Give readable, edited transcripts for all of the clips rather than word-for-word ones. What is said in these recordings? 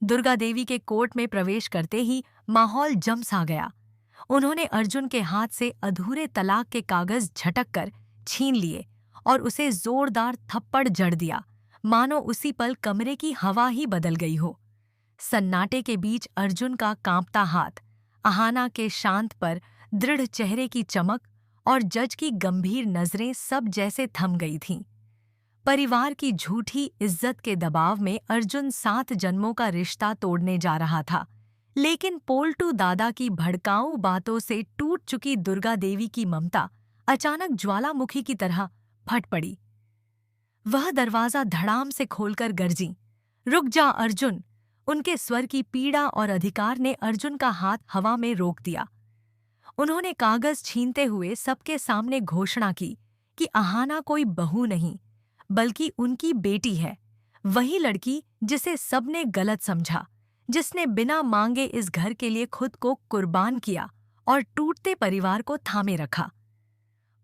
दुर्गा देवी के कोर्ट में प्रवेश करते ही माहौल जम सा गया। उन्होंने अर्जुन के हाथ से अधूरे तलाक के कागज झटक कर छीन लिए और उसे जोरदार थप्पड़ जड़ दिया, मानो उसी पल कमरे की हवा ही बदल गई हो। सन्नाटे के बीच अर्जुन का कांपता हाथ, अहाना के शांत पर दृढ़ चेहरे की चमक और जज की गंभीर नजरें सब जैसे थम गई थीं। परिवार की झूठी इज्जत के दबाव में अर्जुन 7 जन्मों का रिश्ता तोड़ने जा रहा था, लेकिन पोल्टू दादा की भड़काऊ बातों से टूट चुकी दुर्गा देवी की ममता अचानक ज्वालामुखी की तरह फट पड़ी। वह दरवाजा धड़ाम से खोलकर गरजी, "रुक जा अर्जुन!" उनके स्वर की पीड़ा और अधिकार ने अर्जुन का हाथ हवा में रोक दिया। उन्होंने कागज छीनते हुए सबके सामने घोषणा की कि अहाना कोई बहू नहीं, बल्कि उनकी बेटी है, वही लड़की जिसे सबने गलत समझा, जिसने बिना मांगे इस घर के लिए खुद को कुर्बान किया और टूटते परिवार को थामे रखा।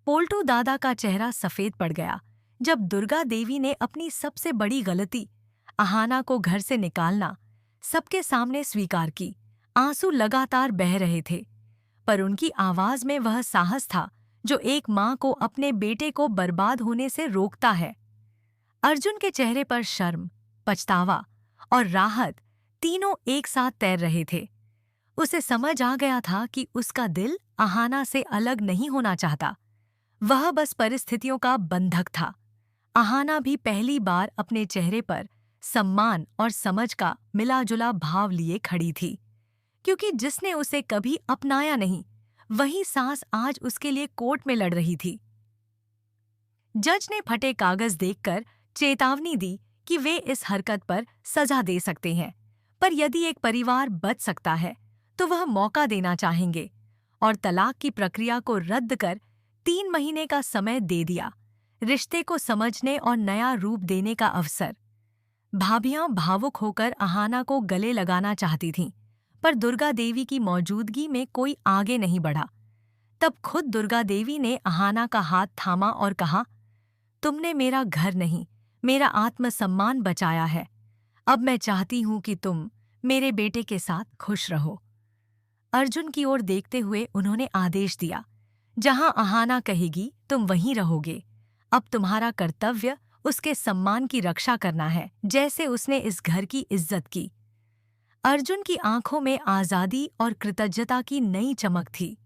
पोल्टू दादा का चेहरा सफेद पड़ गया जब दुर्गा देवी ने अपनी सबसे बड़ी गलती, अहाना को घर से निकालना, सबके सामने स्वीकार की। आंसू लगातार बह रहे थे, पर उनकी आवाज में वह साहस था जो एक मां को अपने बेटे को बर्बाद होने से रोकता है। अर्जुन के चेहरे पर शर्म, पछतावा और राहत तीनों एक साथ तैर रहे थे। उसे समझ आ गया था कि उसका दिल अहाना से अलग नहीं होना चाहता, वह बस परिस्थितियों का बंधक था। अहाना भी पहली बार अपने चेहरे पर सम्मान और समझ का मिला-जुला भाव लिए खड़ी थी, क्योंकि जिसने उसे कभी अपनाया नहीं, वही सास आज उसके लिए कोर्ट में लड़ रही थी। जज ने फटे कागज देखकर चेतावनी दी कि वे इस हरकत पर सजा दे सकते हैं, पर यदि एक परिवार बच सकता है तो वह मौका देना चाहेंगे, और तलाक की प्रक्रिया को रद्द कर 3 महीने का समय दे दिया, रिश्ते को समझने और नया रूप देने का अवसर। भाभियां भावुक होकर अहाना को गले लगाना चाहती थीं, पर दुर्गा देवी की मौजूदगी में कोई आगे नहीं बढ़ा। तब खुद दुर्गा देवी ने अहाना का हाथ थामा और कहा, "तुमने मेरा घर नहीं, मेरा आत्मसम्मान बचाया है। अब मैं चाहती हूं कि तुम मेरे बेटे के साथ खुश रहो।" अर्जुन की ओर देखते हुए उन्होंने आदेश दिया, "जहां अहाना कहेगी तुम वहीं रहोगे। अब तुम्हारा कर्तव्य उसके सम्मान की रक्षा करना है, जैसे उसने इस घर की इज्जत की।" अर्जुन की आंखों में आजादी और कृतज्ञता की नई चमक थी,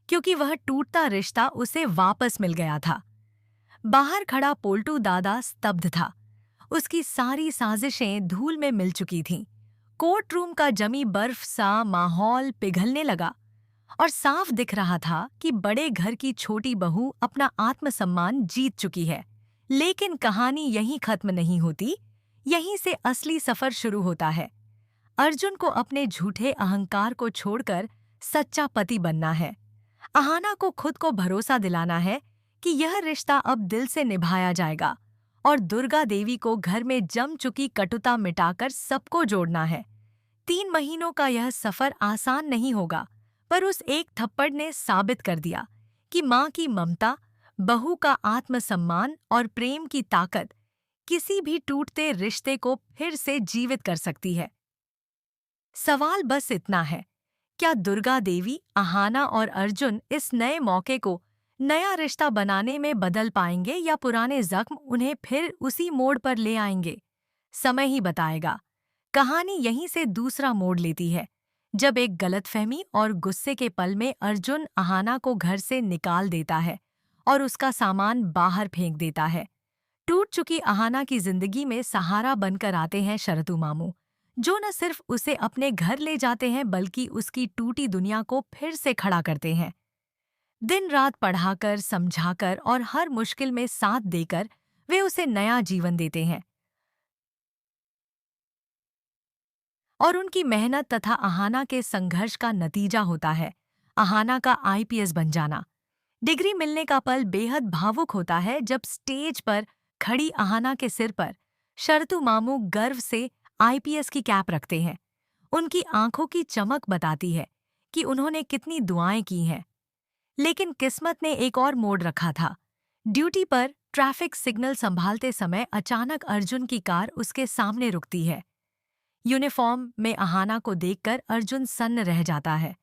क्योंकि वह टूटता रिश्ता उसे वापस मिल गया था। बाहर खड़ा पोल्टू दादा स्तब्ध था, उसकी सारी साजिशें धूल में मिल चुकी थीं। कोर्ट रूम का जमी बर्फ सा माहौल पिघलने लगा और साफ दिख रहा था कि बड़े घर की छोटी बहू अपना आत्मसम्मान जीत चुकी है। लेकिन कहानी यहीं खत्म नहीं होती, यहीं से असली सफर शुरू होता है। अर्जुन को अपने झूठे अहंकार को छोड़कर सच्चा पति बनना है। अहाना को खुद को भरोसा दिलाना है कि यह रिश्ता अब दिल से निभाया जाएगा, और दुर्गा देवी को घर में जम चुकी कटुता मिटाकर सबको जोड़ना है। 3 महीनों का यह सफर आसान नहीं होगा, पर उस एक थप्पड़ ने साबित कर दिया कि मां की ममता, बहू का आत्मसम्मान और प्रेम की ताकत किसी भी टूटते रिश्ते को फिर से जीवित कर सकती है। सवाल बस इतना है, क्या दुर्गा देवी, अहाना और अर्जुन इस नए मौके को नया रिश्ता बनाने में बदल पाएंगे, या पुराने जख्म उन्हें फिर उसी मोड़ पर ले आएंगे? समय ही बताएगा। कहानी यहीं से दूसरा मोड़ लेती है, जब एक गलतफहमी और गुस्से के पल में अर्जुन अहाना को घर से निकाल देता है और उसका सामान बाहर फेंक देता है। टूट चुकी अहाना की जिंदगी में सहारा बनकर आते हैं शरतू मामू, जो न सिर्फ उसे अपने घर ले जाते हैं, बल्कि उसकी टूटी दुनिया को फिर से खड़ा करते हैं। दिन रात पढ़ाकर, समझाकर और हर मुश्किल में साथ देकर वे उसे नया जीवन देते हैं। और उनकी मेहनत तथा अहाना के संघर्ष का नतीजा होता है अहाना का आईपीएस बन जाना। डिग्री मिलने का पल बेहद भावुक होता है, जब स्टेज पर खड़ी अहाना के सिर पर शरतू मामू गर्व से आईपीएस की कैप रखते हैं। उनकी आंखों की चमक बताती है कि उन्होंने कितनी दुआएं की हैं। लेकिन किस्मत ने एक और मोड़ रखा था। ड्यूटी पर ट्रैफिक सिग्नल संभालते समय अचानक अर्जुन की कार उसके सामने रुकती है। यूनिफॉर्म में अहाना को देखकर अर्जुन सन्न रह जाता है।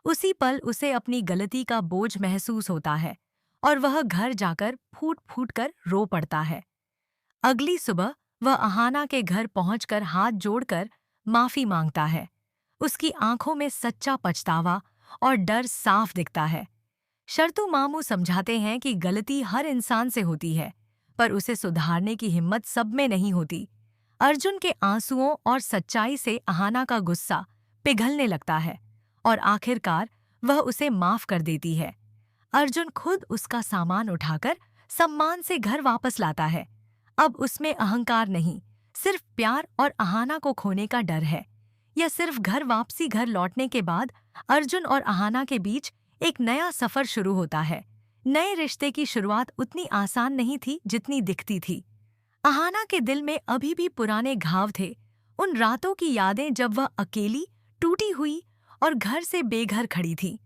उसी पल उसे अपनी गलती का बोझ महसूस होता है और वह घर जाकर फूट फूट कर रो पड़ता है। अगली सुबह वह अहाना के घर पहुंचकर हाथ जोड़कर माफी मांगता है। उसकी आंखों में सच्चा पछतावा और डर साफ दिखता है। शर्तू मामू समझाते हैं कि गलती हर इंसान से होती है, पर उसे सुधारने की हिम्मत सब में नहीं होती। अर्जुन के आंसुओं और सच्चाई से अहाना का गुस्सा पिघलने लगता है और आखिरकार वह उसे माफ कर देती है। अर्जुन खुद उसका सामान उठाकर सम्मान से घर वापस लाता है। अब उसमें अहंकार नहीं, सिर्फ प्यार और अहाना को खोने का डर है। यह सिर्फ घर लौटने के बाद अर्जुन और अहाना के बीच एक नया सफर शुरू होता है। नए रिश्ते की शुरुआत उतनी आसान नहीं थी जितनी दिखती थी। अहाना के दिल में अभी भी पुराने घाव थे, उन रातों की यादें जब वह अकेली, टूटी हुई और घर से बेघर खड़ी थी।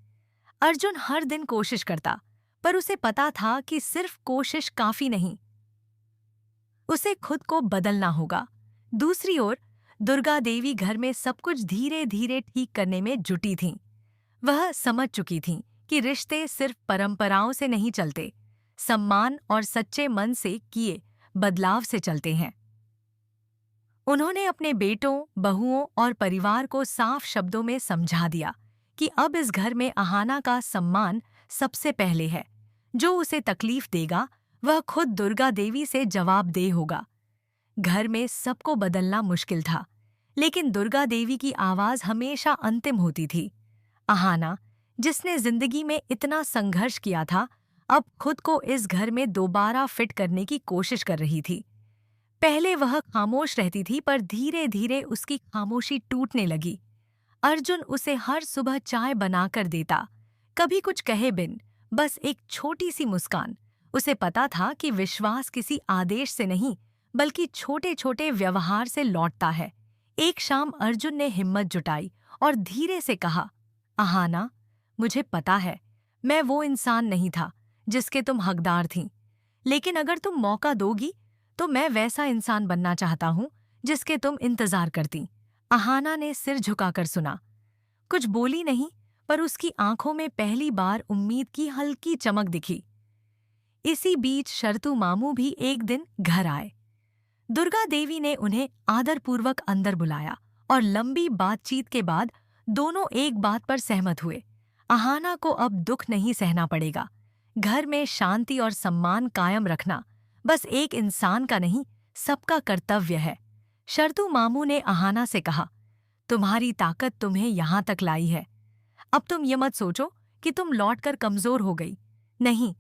अर्जुन हर दिन कोशिश करता, पर उसे पता था कि सिर्फ कोशिश काफी नहीं, उसे खुद को बदलना होगा। दूसरी ओर दुर्गा देवी घर में सब कुछ धीरे धीरे ठीक करने में जुटी थीं। वह समझ चुकी थीं कि रिश्ते सिर्फ परंपराओं से नहीं चलते, सम्मान और सच्चे मन से किए बदलाव से चलते हैं। उन्होंने अपने बेटों, बहुओं और परिवार को साफ शब्दों में समझा दिया कि अब इस घर में अहाना का सम्मान सबसे पहले है। जो उसे तकलीफ देगा वह खुद दुर्गा देवी से जवाबदेह होगा। घर में सबको बदलना मुश्किल था, लेकिन दुर्गा देवी की आवाज हमेशा अंतिम होती थी। अहाना, जिसने जिंदगी में इतना संघर्ष किया था, अब खुद को इस घर में दोबारा फिट करने की कोशिश कर रही थी। पहले वह खामोश रहती थी, पर धीरे धीरे उसकी खामोशी टूटने लगी। अर्जुन उसे हर सुबह चाय बनाकर देता, कभी कुछ कहे बिन, बस एक छोटी सी मुस्कान। उसे पता था कि विश्वास किसी आदेश से नहीं, बल्कि छोटे छोटे व्यवहार से लौटता है। एक शाम अर्जुन ने हिम्मत जुटाई और धीरे से कहा, अहाना, मुझे पता है मैं वो इंसान नहीं था जिसके तुम हकदार थीं, लेकिन अगर तुम मौका दोगी तो मैं वैसा इंसान बनना चाहता हूँ जिसके तुम इंतजार करती। अहाना ने सिर झुकाकर सुना, कुछ बोली नहीं, पर उसकी आंखों में पहली बार उम्मीद की हल्की चमक दिखी। इसी बीच शर्तू मामू भी एक दिन घर आए। दुर्गा देवी ने उन्हें आदरपूर्वक अंदर बुलाया और लंबी बातचीत के बाद दोनों एक बात पर सहमत हुए। अहाना को अब दुख नहीं सहना पड़ेगा। घर में शांति और सम्मान कायम रखना बस एक इंसान का नहीं, सबका कर्तव्य है। शर्तू मामू ने अहाना से कहा, तुम्हारी ताकत तुम्हें यहाँ तक लाई है। अब तुम ये मत सोचो कि तुम लौटकर कमजोर हो गई। नहीं,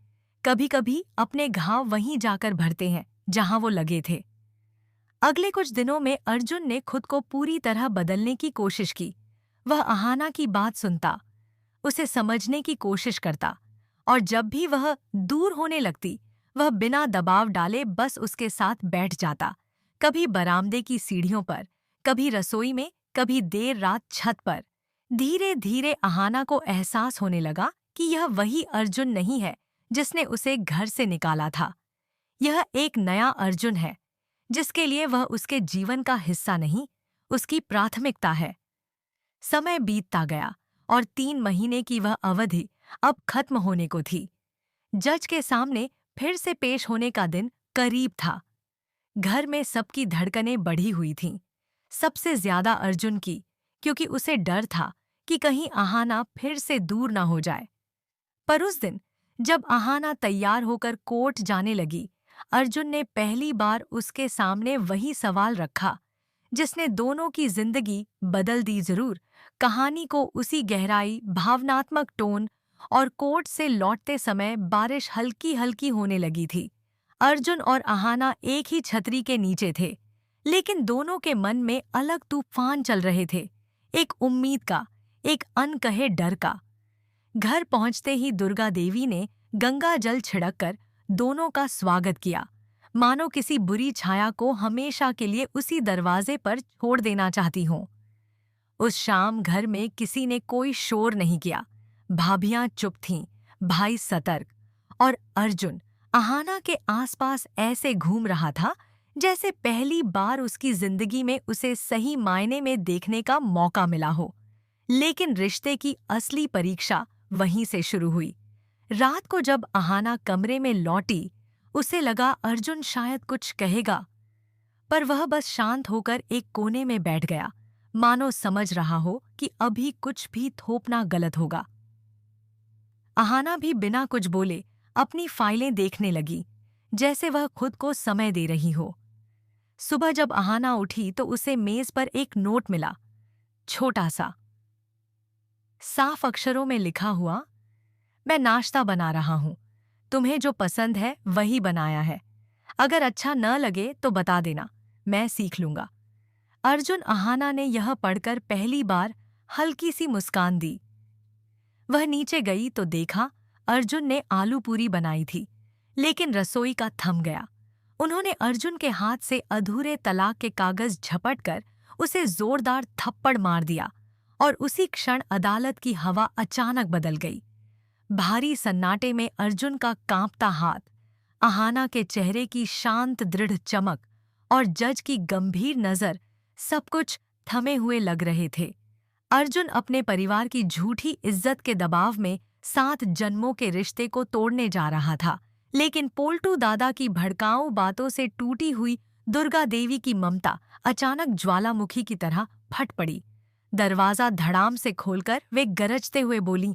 कभी कभी अपने घाव वहीं जाकर भरते हैं जहां वो लगे थे। अगले कुछ दिनों में अर्जुन ने खुद को पूरी तरह बदलने की कोशिश की। वह अहाना की बात सुनता, उसे समझने की कोशिश करता, और जब भी वह दूर होने लगती, वह बिना दबाव डाले बस उसके साथ बैठ जाता। कभी बरामदे की सीढ़ियों पर, कभी रसोई में, कभी देर रात छत पर। धीरे धीरे अहाना को एहसास होने लगा कि यह वही अर्जुन नहीं है जिसने उसे घर से निकाला था। यह एक नया अर्जुन है, जिसके लिए वह उसके जीवन का हिस्सा नहीं, उसकी प्राथमिकता है। समय बीतता गया और 3 महीने की वह अवधि अब खत्म होने को थी। जज के सामने फिर से पेश होने का दिन करीब था। घर में सबकी धड़कनें बढ़ी हुई थीं, सबसे ज्यादा अर्जुन की, क्योंकि उसे डर था कि कहीं अहाना फिर से दूर न हो जाए। पर उस दिन जब अहाना तैयार होकर कोर्ट जाने लगी, अर्जुन ने पहली बार उसके सामने वही सवाल रखा जिसने दोनों की जिंदगी बदल दी। जरूर कहानी को उसी गहराई, भावनात्मक टोन और कोर्ट से लौटते समय बारिश हल्की हल्की होने लगी थी। अर्जुन और अहाना एक ही छतरी के नीचे थे, लेकिन दोनों के मन में अलग तूफान चल रहे थे, एक उम्मीद का, एक अनकहे डर का। घर पहुंचते ही दुर्गा देवी ने गंगा जल छिड़ककर दोनों का स्वागत किया, मानो किसी बुरी छाया को हमेशा के लिए उसी दरवाजे पर छोड़ देना चाहती हों। उस शाम घर में किसी ने कोई शोर नहीं किया। भाभियां चुप थीं, भाई सतर्क, और अर्जुन अहाना के आसपास ऐसे घूम रहा था जैसे पहली बार उसकी जिंदगी में उसे सही मायने में देखने का मौका मिला हो। लेकिन रिश्ते की असली परीक्षा वहीं से शुरू हुई। रात को जब अहाना कमरे में लौटी, उसे लगा अर्जुन शायद कुछ कहेगा, पर वह बस शांत होकर एक कोने में बैठ गया, मानो समझ रहा हो कि अभी कुछ भी थोपना गलत होगा। अहाना भी बिना कुछ बोले अपनी फाइलें देखने लगी, जैसे वह खुद को समय दे रही हो। सुबह जब अहाना उठी तो उसे मेज पर एक नोट मिला, छोटा सा, साफ अक्षरों में लिखा हुआ, मैं नाश्ता बना रहा हूं, तुम्हें जो पसंद है वही बनाया है, अगर अच्छा न लगे तो बता देना, मैं सीख लूंगा। अर्जुन अहाना ने यह पढ़कर पहली बार हल्की सी मुस्कान दी। वह नीचे गई तो देखा अर्जुन ने आलू पूरी बनाई थी, लेकिन रसोई का थम गया। उन्होंने अर्जुन के हाथ से अधूरे तलाक के कागज झपटकर उसे जोरदार थप्पड़ मार दिया और उसी क्षण अदालत की हवा अचानक बदल गई। भारी सन्नाटे में अर्जुन का कांपता हाथ, अहाना के चेहरे की शांत दृढ़ चमक और जज की गंभीर नजर, सब कुछ थमे हुए लग रहे थे। अर्जुन अपने परिवार की झूठी इज्जत के दबाव में 7 जन्मों के रिश्ते को तोड़ने जा रहा था, लेकिन पोल्टू दादा की भड़काऊ बातों से टूटी हुई दुर्गा देवी की ममता अचानक ज्वालामुखी की तरह फट पड़ी। दरवाजा धड़ाम से खोलकर वे गरजते हुए बोली,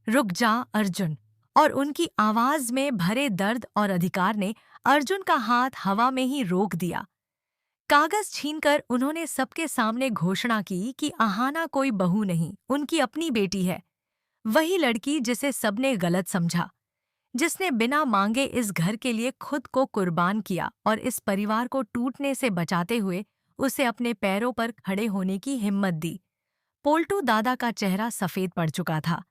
रुक जा अर्जुन। और उनकी आवाज में भरे दर्द और अधिकार ने अर्जुन का हाथ हवा में ही रोक दिया। कागज छीनकर उन्होंने सबके सामने घोषणा की कि अहाना कोई बहू नहीं, उनकी अपनी बेटी है। वही लड़की जिसे सबने गलत समझा, जिसने बिना मांगे इस घर के लिए खुद को कुर्बान किया और इस परिवार को टूटने से बचाते हुए उसे अपने पैरों पर खड़े होने की हिम्मत दी। पोल्टू दादा का चेहरा सफेद पड़ चुका था,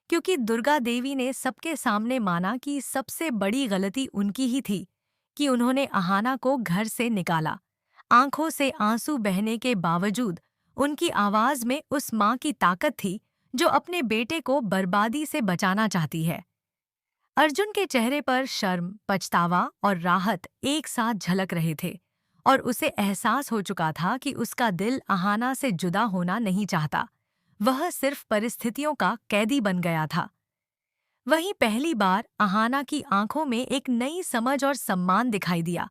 क्योंकि दुर्गा देवी ने सबके सामने माना कि सबसे बड़ी गलती उनकी ही थी कि उन्होंने अहाना को घर से निकाला। आंखों से आंसू बहने के बावजूद उनकी आवाज में उस माँ की ताकत थी जो अपने बेटे को बर्बादी से बचाना चाहती है। अर्जुन के चेहरे पर शर्म, पछतावा और राहत एक साथ झलक रहे थे, और उसे एहसास हो चुका था कि उसका दिल अहाना से जुदा होना नहीं चाहता, वह सिर्फ परिस्थितियों का कैदी बन गया था। वहीं पहली बार अहाना की आंखों में एक नई समझ और सम्मान दिखाई दिया,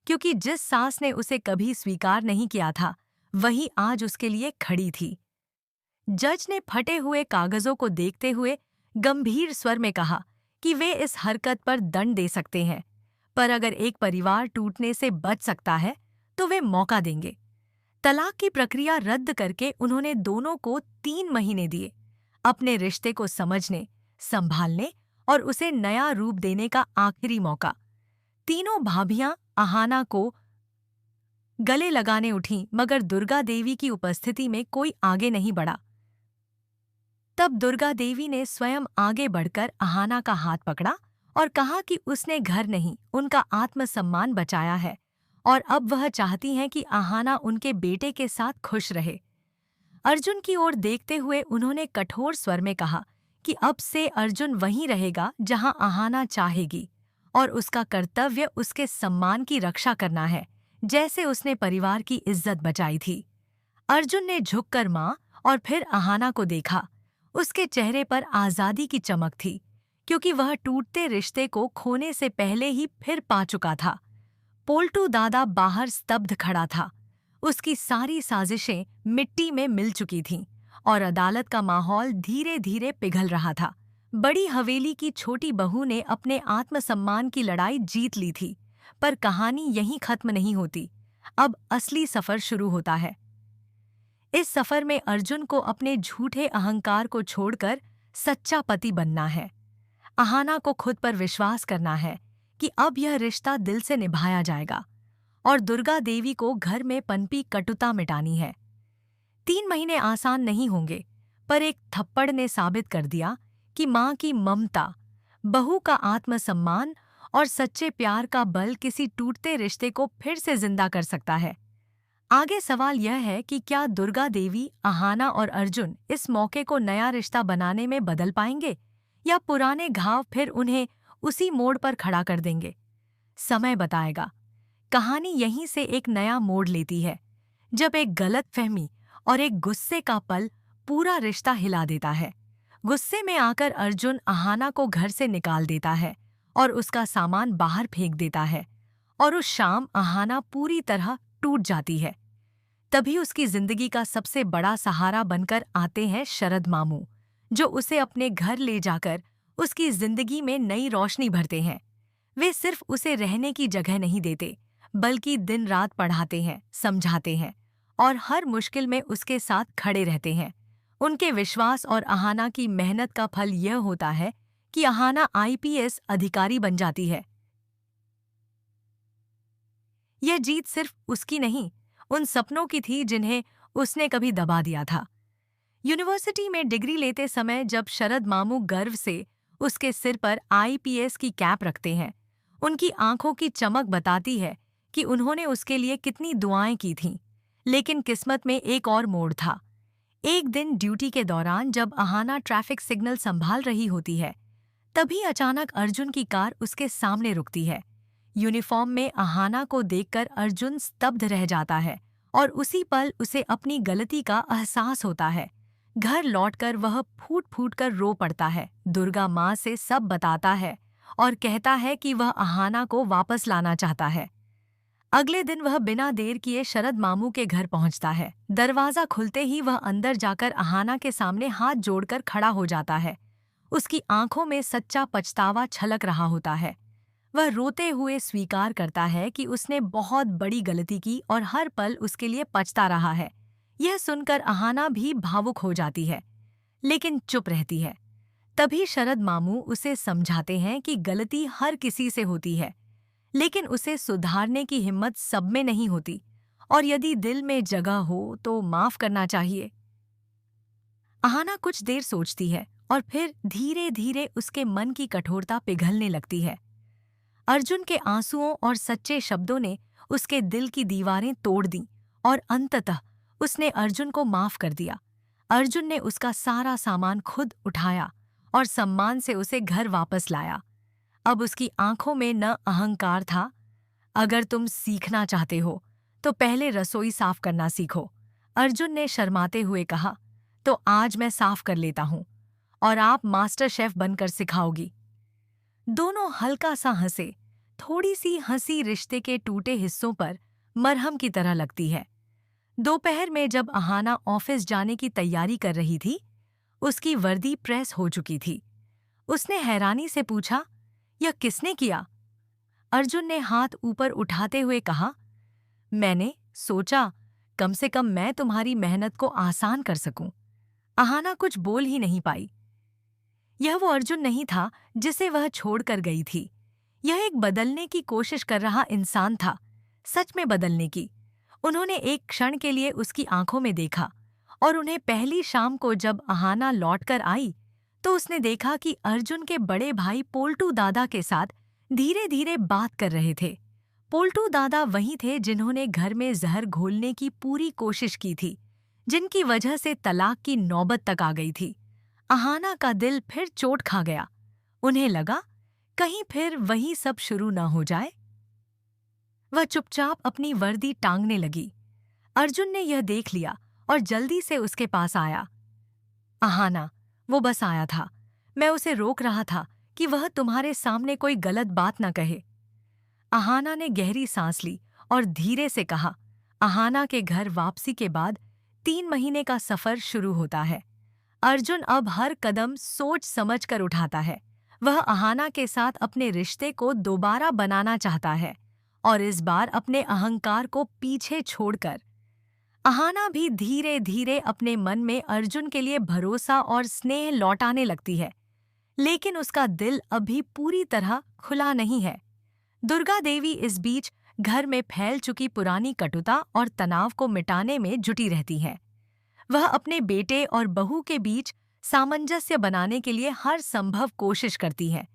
क्योंकि जिस सास ने उसे कभी स्वीकार नहीं किया था, वही आज उसके लिए खड़ी थी। जज ने फटे हुए कागजों को देखते हुए गंभीर स्वर में कहा कि वे इस हरकत पर दंड दे सकते हैं, पर अगर एक परिवार टूटने से बच सकता है तो वे मौका देंगे। तलाक की प्रक्रिया रद्द करके उन्होंने दोनों को 3 महीने दिए, अपने रिश्ते को समझने, संभालने और उसे नया रूप देने का आखिरी मौका। तीनों भाभियां अहाना को गले लगाने उठीं, मगर दुर्गा देवी की उपस्थिति में कोई आगे नहीं बढ़ा। तब दुर्गा देवी ने स्वयं आगे बढ़कर अहाना का हाथ पकड़ा और कहा कि उसने घर नहीं, उनका आत्मसम्मान बचाया है, और अब वह चाहती हैं कि अहाना उनके बेटे के साथ खुश रहे। अर्जुन की ओर देखते हुए उन्होंने कठोर स्वर में कहा कि अब से अर्जुन वहीं रहेगा जहां अहाना चाहेगी, और उसका कर्तव्य उसके सम्मान की रक्षा करना है, जैसे उसने परिवार की इज्जत बचाई थी। अर्जुन ने झुककर मां और फिर अहाना को देखा। उसके चेहरे पर आजादी की चमक थी, क्योंकि वह टूटते रिश्ते को खोने से पहले ही फिर पा चुका था। पोल्टू दादा बाहर स्तब्ध खड़ा था। उसकी सारी साजिशें मिट्टी में मिल चुकी थीं और अदालत का माहौल धीरे धीरे पिघल रहा था। बड़ी हवेली की छोटी बहू ने अपने आत्मसम्मान की लड़ाई जीत ली थी, पर कहानी यहीं खत्म नहीं होती। अब असली सफर शुरू होता है। इस सफर में अर्जुन को अपने झूठे अहंकार को छोड़कर सच्चा पति बनना है। अहाना को खुद पर विश्वास करना है कि अब यह रिश्ता दिल से निभाया जाएगा, और दुर्गा देवी को घर में पनपी कटुता मिटानी है। 3 महीने आसान नहीं होंगे, पर एक थप्पड़ ने साबित कर दिया कि माँ की ममता, बहू का आत्मसम्मान और सच्चे प्यार का बल किसी टूटते रिश्ते को फिर से जिंदा कर सकता है। आगे सवाल यह है कि क्या दुर्गा देवी, अहाना और अर्जुन इस मौके को नया रिश्ता बनाने में बदल पाएंगे, या पुराने घाव फिर उन्हें उसी मोड़ पर खड़ा कर देंगे। समय बताएगा। कहानी यहीं से एक नया मोड़ लेती है, जब एक गलतफहमी और एक गुस्से का पल पूरा रिश्ता हिला देता है। गुस्से में आकर अर्जुन अहाना को घर से निकाल देता है और उसका सामान बाहर फेंक देता है, और उस शाम अहाना पूरी तरह टूट जाती है। तभी उसकी जिंदगी का सबसे बड़ा सहारा बनकर आते हैं शरद मामू, जो उसे अपने घर ले जाकर उसकी जिंदगी में नई रोशनी भरते हैं। वे सिर्फ उसे रहने की जगह नहीं देते, बल्कि दिन रात पढ़ाते हैं, समझाते हैं और हर मुश्किल में उसके साथ खड़े रहते हैं। उनके विश्वास और अहाना की मेहनत का फल यह होता है कि अहाना आईपीएस अधिकारी बन जाती है। यह जीत सिर्फ उसकी नहीं, उन सपनों की थी जिन्हें उसने कभी दबा दिया था। यूनिवर्सिटी में डिग्री लेते समय जब शरद मामू गर्व से उसके सिर पर आईपीएस की कैप रखते हैं, उनकी आंखों की चमक बताती है कि उन्होंने उसके लिए कितनी दुआएं की थीं। लेकिन किस्मत में एक और मोड़ था। एक दिन ड्यूटी के दौरान जब अहाना ट्रैफिक सिग्नल संभाल रही होती है, तभी अचानक अर्जुन की कार उसके सामने रुकती है। यूनिफॉर्म में अहाना को देखकर अर्जुन स्तब्ध रह जाता है और उसी पल उसे अपनी गलती का एहसास होता है। घर लौटकर वह फूट फूट कर रो पड़ता है, दुर्गा माँ से सब बताता है और कहता है कि वह अहाना को वापस लाना चाहता है। अगले दिन वह बिना देर किए शरद मामू के घर पहुंचता है। दरवाजा खुलते ही वह अंदर जाकर अहाना के सामने हाथ जोड़कर खड़ा हो जाता है। उसकी आंखों में सच्चा पछतावा छलक रहा होता है। वह रोते हुए स्वीकार करता है कि उसने बहुत बड़ी गलती की और हर पल उसके लिए पछता रहा है। यह सुनकर अहाना भी भावुक हो जाती है, लेकिन चुप रहती है। तभी शरद मामू उसे समझाते हैं कि गलती हर किसी से होती है, लेकिन उसे सुधारने की हिम्मत सब में नहीं होती, और यदि दिल में जगह हो तो माफ करना चाहिए। अहाना कुछ देर सोचती है और फिर धीरे धीरे उसके मन की कठोरता पिघलने लगती है। अर्जुन के आंसुओं और सच्चे शब्दों ने उसके दिल की दीवारें तोड़ दीं और अंततः उसने अर्जुन को माफ कर दिया। अर्जुन ने उसका सारा सामान खुद उठाया और सम्मान से उसे घर वापस लाया। अब उसकी आंखों में न अहंकार था। अगर तुम सीखना चाहते हो तो पहले रसोई साफ करना सीखो, अर्जुन ने शर्माते हुए कहा। तो आज मैं साफ कर लेता हूँ और आप मास्टर शेफ बनकर सिखाओगी। दोनों हल्का सा हंसे। थोड़ी सी हंसी रिश्ते के टूटे हिस्सों पर मरहम की तरह लगती है। दोपहर में जब अहाना ऑफिस जाने की तैयारी कर रही थी, उसकी वर्दी प्रेस हो चुकी थी। उसने हैरानी से पूछा, यह किसने किया? अर्जुन ने हाथ ऊपर उठाते हुए कहा, मैंने सोचा कम से कम मैं तुम्हारी मेहनत को आसान कर सकूं। अहाना कुछ बोल ही नहीं पाई। यह वो अर्जुन नहीं था जिसे वह छोड़कर गई थी। यह एक बदलने की कोशिश कर रहा इंसान था, सच में बदलने की। उन्होंने एक क्षण के लिए उसकी आंखों में देखा, और उन्हें पहली शाम को जब अहाना लौटकर आई तो उसने देखा कि अर्जुन के बड़े भाई पोल्टू दादा के साथ धीरे धीरे बात कर रहे थे। पोल्टू दादा वही थे जिन्होंने घर में जहर घोलने की पूरी कोशिश की थी, जिनकी वजह से तलाक की नौबत तक आ गई थी। अहाना का दिल फिर चोट खा गया। उन्हें लगा कहीं फिर वही सब शुरू न हो जाए। वह चुपचाप अपनी वर्दी टांगने लगी। अर्जुन ने यह देख लिया और जल्दी से उसके पास आया। अहाना, वो बस आया था। मैं उसे रोक रहा था कि वह तुम्हारे सामने कोई गलत बात न कहे। अहाना ने गहरी सांस ली और धीरे से कहा। अहाना के घर वापसी के बाद 3 महीने का सफर शुरू होता है। अर्जुन अब हर कदम सोच समझ कर उठाता है। वह अहाना के साथ अपने रिश्ते को दोबारा बनाना चाहता है, और इस बार अपने अहंकार को पीछे छोड़कर। अहाना भी धीरे धीरे अपने मन में अर्जुन के लिए भरोसा और स्नेह लौटाने लगती है, लेकिन उसका दिल अभी पूरी तरह खुला नहीं है। दुर्गा देवी इस बीच घर में फैल चुकी पुरानी कटुता और तनाव को मिटाने में जुटी रहती हैं। वह अपने बेटे और बहू के बीच सामंजस्य बनाने के लिए हर संभव कोशिश करती हैं।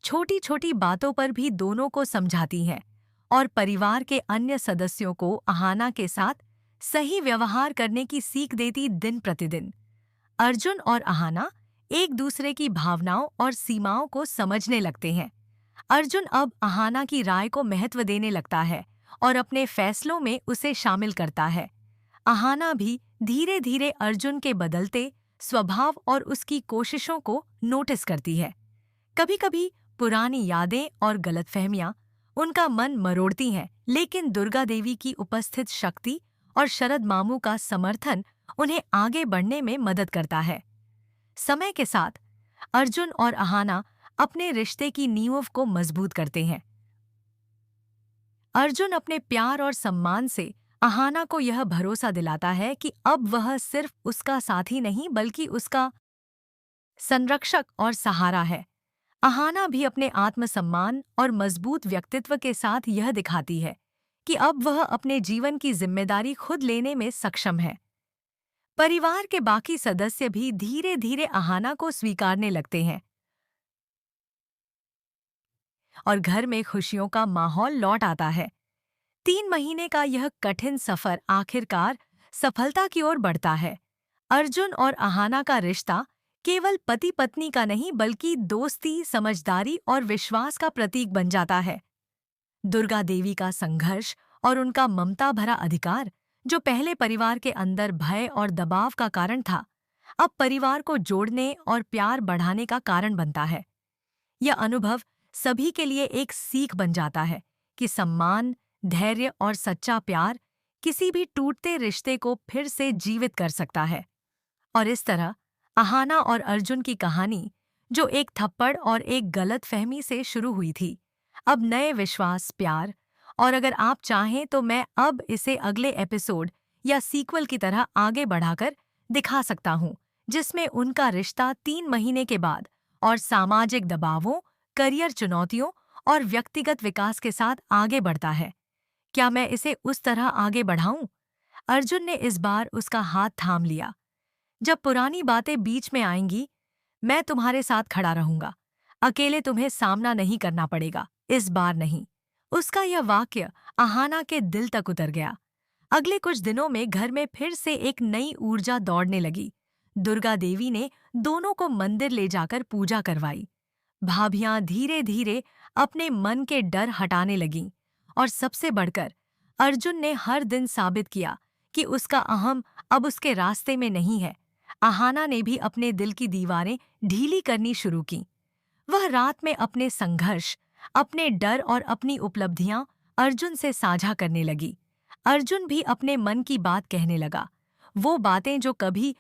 छोटी छोटी बातों पर भी दोनों को समझाती हैं और परिवार के अन्य सदस्यों को अहाना के साथ सही व्यवहार करने की सीख देती दिन प्रतिदिन। अर्जुन और अहाना एक दूसरे की भावनाओं और सीमाओं को समझने लगते हैं। अर्जुन अब अहाना की राय को महत्व देने लगता है और अपने फैसलों में उसे शामिल करता है। अहाना भी धीरे धीरे अर्जुन के बदलते स्वभाव और उसकी कोशिशों को नोटिस करती है। कभी कभी पुरानी यादें और गलतफहमियां उनका मन मरोड़ती हैं, लेकिन दुर्गा देवी की उपस्थित शक्ति और शरद मामू का समर्थन उन्हें आगे बढ़ने में मदद करता है। समय के साथ अर्जुन और अहाना अपने रिश्ते की नींव को मजबूत करते हैं। अर्जुन अपने प्यार और सम्मान से अहाना को यह भरोसा दिलाता है कि अब वह सिर्फ उसका साथी नहीं बल्कि उसका संरक्षक और सहारा है। अहाना भी अपने आत्मसम्मान और मजबूत व्यक्तित्व के साथ यह दिखाती है कि अब वह अपने जीवन की जिम्मेदारी खुद लेने में सक्षम है। परिवार के बाकी सदस्य भी धीरे धीरे अहाना को स्वीकारने लगते हैं और घर में खुशियों का माहौल लौट आता है। 3 महीने का यह कठिन सफर आखिरकार सफलता की ओर बढ़ता है। अर्जुन और अहाना का रिश्ता केवल पति पत्नी का नहीं बल्कि दोस्ती, समझदारी और विश्वास का प्रतीक बन जाता है। दुर्गा देवी का संघर्ष और उनका ममता भरा अधिकार, जो पहले परिवार के अंदर भय और दबाव का कारण था, अब परिवार को जोड़ने और प्यार बढ़ाने का कारण बनता है। यह अनुभव सभी के लिए एक सीख बन जाता है कि सम्मान, धैर्य और सच्चा प्यार किसी भी टूटते रिश्ते को फिर से जीवित कर सकता है। और इस तरह अहाना और अर्जुन की कहानी, जो एक थप्पड़ और एक गलत फहमी से शुरू हुई थी, अब नए विश्वास, प्यार और अगर आप चाहें तो मैं अब इसे अगले एपिसोड या सीक्वल की तरह आगे बढ़ाकर दिखा सकता हूँ, जिसमें उनका रिश्ता 3 महीने के बाद और सामाजिक दबावों, करियर चुनौतियों और व्यक्तिगत विकास के साथ आगे बढ़ता है। क्या मैं इसे उस तरह आगे बढ़ाऊं? अर्जुन ने इस बार उसका हाथ थाम लिया। जब पुरानी बातें बीच में आएंगी, मैं तुम्हारे साथ खड़ा रहूंगा। अकेले तुम्हें सामना नहीं करना पड़ेगा, इस बार नहीं। उसका यह वाक्य अहाना के दिल तक उतर गया। अगले कुछ दिनों में घर में फिर से एक नई ऊर्जा दौड़ने लगी। दुर्गा देवी ने दोनों को मंदिर ले जाकर पूजा करवाई। भाभियां धीरे धीरे अपने मन के डर हटाने लगीं और सबसे बढ़कर अर्जुन ने हर दिन साबित किया कि उसका अहम अब उसके रास्ते में नहीं है। अहाना ने भी अपने दिल की दीवारें ढीली करनी शुरू की। वह रात में अपने संघर्ष, अपने डर और अपनी उपलब्धियां अर्जुन से साझा करने लगी। अर्जुन भी अपने मन की बात कहने लगा, वो बातें जो कभी